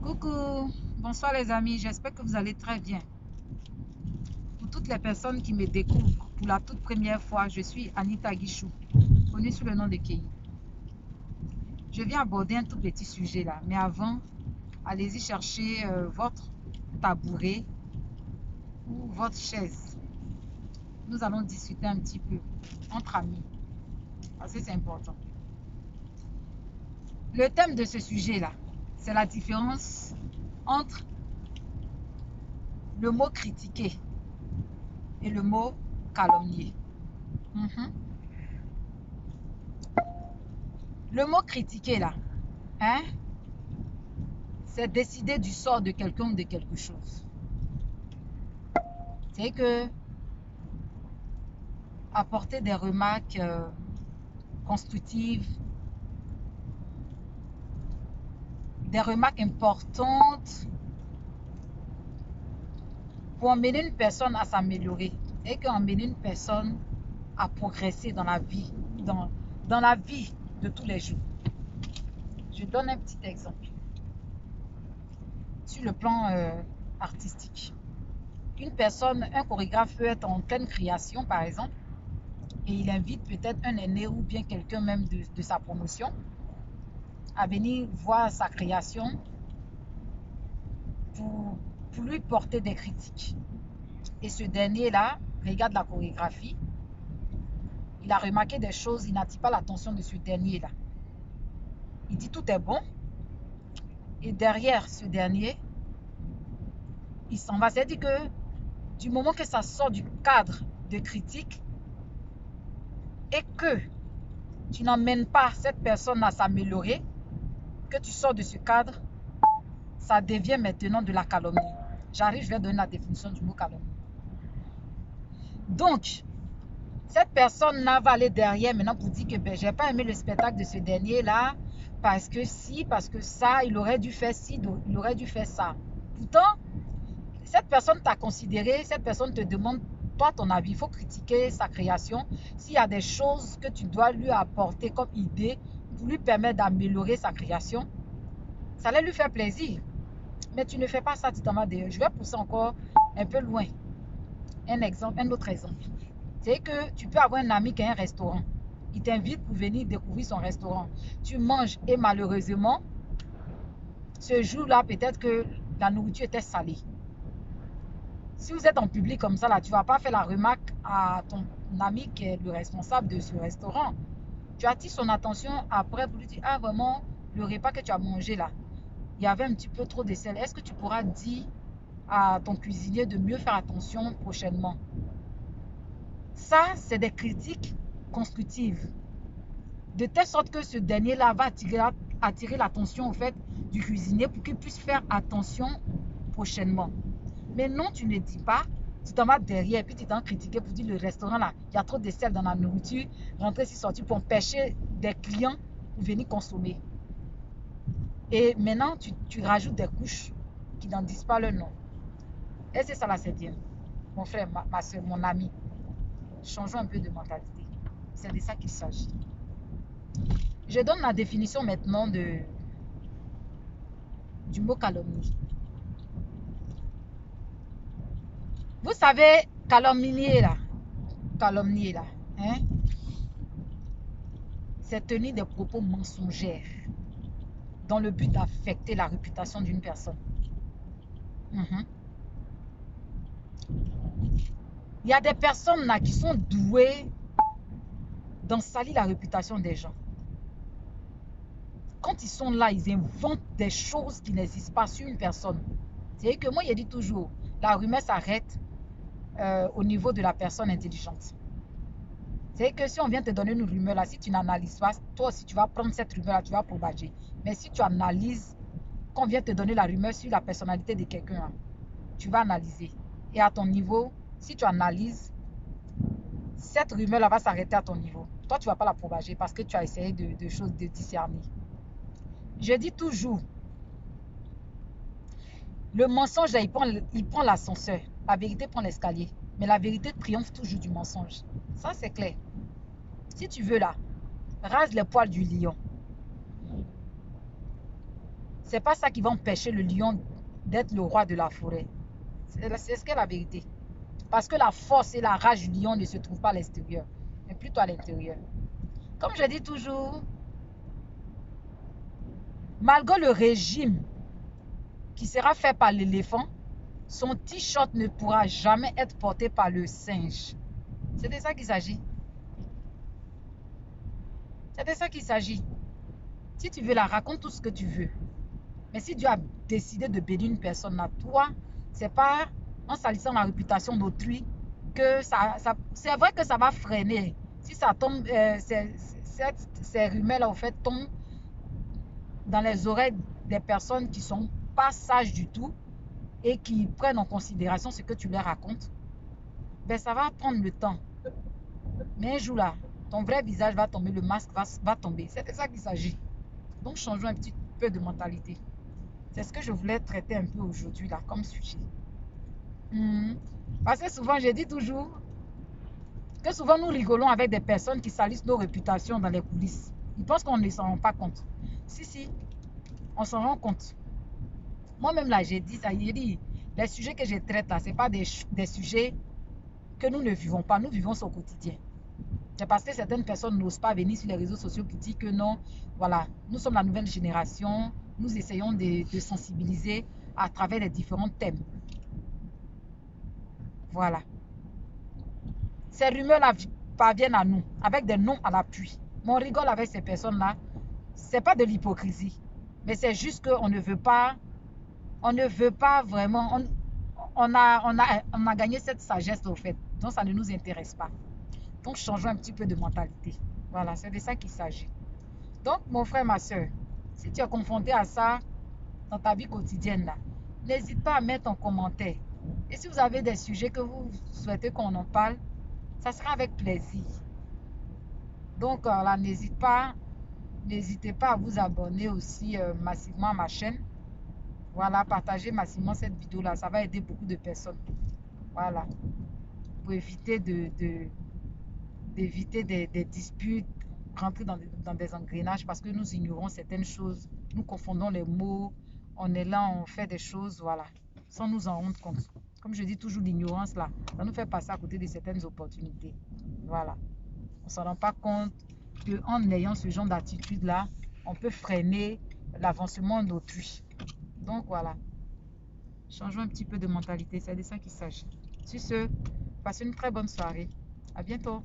Coucou, bonsoir les amis, j'espère que vous allez très bien. Pour toutes les personnes qui me découvrent pour la toute première fois, je suis Anita Guichou, connue sous le nom de Kei. Je viens aborder un tout petit sujet là, mais avant, allez-y chercher votre tabouret ou votre chaise. Nous allons discuter un petit peu entre amis, parce que c'est important. Le thème de ce sujet là, c'est la différence entre le mot critiquer et le mot calomnier. Le mot critiquer là, hein, c'est décider du sort de quelqu'un ou de quelque chose. C'est que apporter des remarques constructives, des remarques importantes pour emmener une personne à s'améliorer et qu'emmener une personne à progresser dans la vie, dans la vie de tous les jours. Je donne un petit exemple. Sur le plan artistique, une personne, un chorégraphe peut être en pleine création par exemple, et il invite peut-être un aîné ou bien quelqu'un même de sa promotion à venir voir sa création pour lui porter des critiques. Et ce dernier-là regarde la chorégraphie, il a remarqué des choses, il n'attire pas l'attention de ce dernier-là. Il dit tout est bon, et derrière ce dernier, il s'en va. C'est-à-dire que du moment que ça sort du cadre de critique et que tu n'emmènes pas cette personne à s'améliorer, que tu sors de ce cadre, ça devient maintenant de la calomnie. J'arrive, je vais donner la définition du mot calomnie. Donc, cette personne-là va aller derrière maintenant pour dire que je n'ai pas aimé le spectacle de ce dernier-là, parce que si, parce que ça, il aurait dû faire ci, il aurait dû faire ça. Pourtant, cette personne t'a considéré, cette personne te demande, toi, ton avis. Il faut critiquer sa création. S'il y a des choses que tu dois lui apporter comme idée pour lui permettre d'améliorer sa création, ça allait lui faire plaisir. Mais tu ne fais pas ça, tu t'en vas d'ailleurs. Je vais pousser encore un peu loin. Un autre exemple. C'est que tu peux avoir un ami qui a un restaurant. Il t'invite pour venir découvrir son restaurant. Tu manges et malheureusement, ce jour-là, peut-être que la nourriture était salée. Si vous êtes en public comme ça, là, tu ne vas pas faire la remarque à ton ami qui est le responsable de ce restaurant. Tu attires son attention après pour lui dire, ah vraiment, le repas que tu as mangé là, il y avait un petit peu trop de sel. Est-ce que tu pourras dire à ton cuisinier de mieux faire attention prochainement? Ça, c'est des critiques constructives. De telle sorte que ce dernier-là va attirer l'attention au fait du cuisinier pour qu'il puisse faire attention prochainement. Mais non, tu ne dis pas, tu t'en vas derrière, puis tu t'en critiqué pour dire le restaurant là, il y a trop de sel dans la nourriture, rentrer ici, sortir pour empêcher des clients pour venir consommer. Et maintenant, tu rajoutes des couches qui n'en disent pas le nom. Et c'est ça la septième. Mon frère, ma soeur, mon ami, changeons un peu de mentalité. C'est de ça qu'il s'agit. Je donne la définition maintenant du mot calomnie. Vous savez, calomnier là, hein, c'est tenir des propos mensongers dans le but d'affecter la réputation d'une personne. Il y a des personnes là qui sont douées dans salir la réputation des gens. Quand ils sont là, ils inventent des choses qui n'existent pas sur une personne. C'est que moi, je dis toujours, la rumeur s'arrête au niveau de la personne intelligente. C'est que si on vient te donner une rumeur là, si tu n'analyses pas, toi aussi tu vas prendre cette rumeur là, tu vas propager. Mais si tu analyses, qu'on vient te donner la rumeur sur la personnalité de quelqu'un, tu vas analyser. Et à ton niveau, si tu analyses, cette rumeur là va s'arrêter à ton niveau. Toi, tu ne vas pas la propager parce que tu as essayé de discerner. Je dis toujours, le mensonge là, il prend l'ascenseur. La vérité prend l'escalier. Mais la vérité triomphe toujours du mensonge. Ça, c'est clair. Si tu veux là, rase les poils du lion. c'est pas ça qui va empêcher le lion d'être le roi de la forêt. C'est ce qu'est la vérité. Parce que la force et la rage du lion ne se trouvent pas à l'extérieur, mais plutôt à l'intérieur. Comme je dis toujours, malgré le régime qui sera fait par l'éléphant, son t-shirt ne pourra jamais être porté par le singe. C'est de ça qu'il s'agit. C'est de ça qu'il s'agit. Si tu veux la raconte tout ce que tu veux. Mais si Dieu a décidé de bénir une personne à toi, c'est pas en salissant la réputation d'autrui que c'est vrai que ça va freiner. Si ça tombe, ces rumeurs-là, au fait, tombent dans les oreilles des personnes qui sont pas sages du tout et qui prennent en considération ce que tu leur racontes, ben ça va prendre le temps. Mais un jour là, ton vrai visage va tomber, le masque va tomber. C'est de ça qu'il s'agit. Donc changeons un petit peu de mentalité. C'est ce que je voulais traiter un peu aujourd'hui là comme sujet. Parce que souvent, je dis toujours que souvent nous rigolons avec des personnes qui salissent nos réputations dans les coulisses. Ils pensent qu'on ne s'en rend pas compte. Si, on s'en rend compte. Moi-même là, j'ai dit ça, j'ai dit, les sujets que je traite là, ce n'est pas des sujets que nous ne vivons pas, nous vivons ça au quotidien. C'est parce que certaines personnes n'osent pas venir sur les réseaux sociaux qui disent que non, voilà, nous sommes la nouvelle génération, nous essayons de sensibiliser à travers les différents thèmes. Voilà. Ces rumeurs-là parviennent à nous, avec des noms à l'appui. Mais on rigole avec ces personnes-là. Ce n'est pas de l'hypocrisie, mais c'est juste qu'on ne veut pas, vraiment, on a gagné cette sagesse-là au fait. Donc ça ne nous intéresse pas. Donc changeons un petit peu de mentalité. Voilà, c'est de ça qu'il s'agit. Donc mon frère, ma soeur, si tu es confronté à ça dans ta vie quotidienne là, n'hésite pas à mettre en commentaire. Et si vous avez des sujets que vous souhaitez qu'on en parle, ça sera avec plaisir. Donc là, n'hésitez pas à vous abonner aussi massivement à ma chaîne. Voilà, partagez massivement cette vidéo là, ça va aider beaucoup de personnes. Voilà, pour éviter d'éviter des disputes, rentrer dans des engrenages parce que nous ignorons certaines choses, nous confondons les mots, on est là, on fait des choses, voilà, sans nous en rendre compte. Comme je dis toujours, l'ignorance là, ça nous fait passer à côté de certaines opportunités. Voilà, on ne s'en rend pas compte qu'en ayant ce genre d'attitude là, on peut freiner l'avancement d'autrui. Donc voilà, changeons un petit peu de mentalité, c'est de ça qu'il s'agit. Sur ce, passez une très bonne soirée. À bientôt.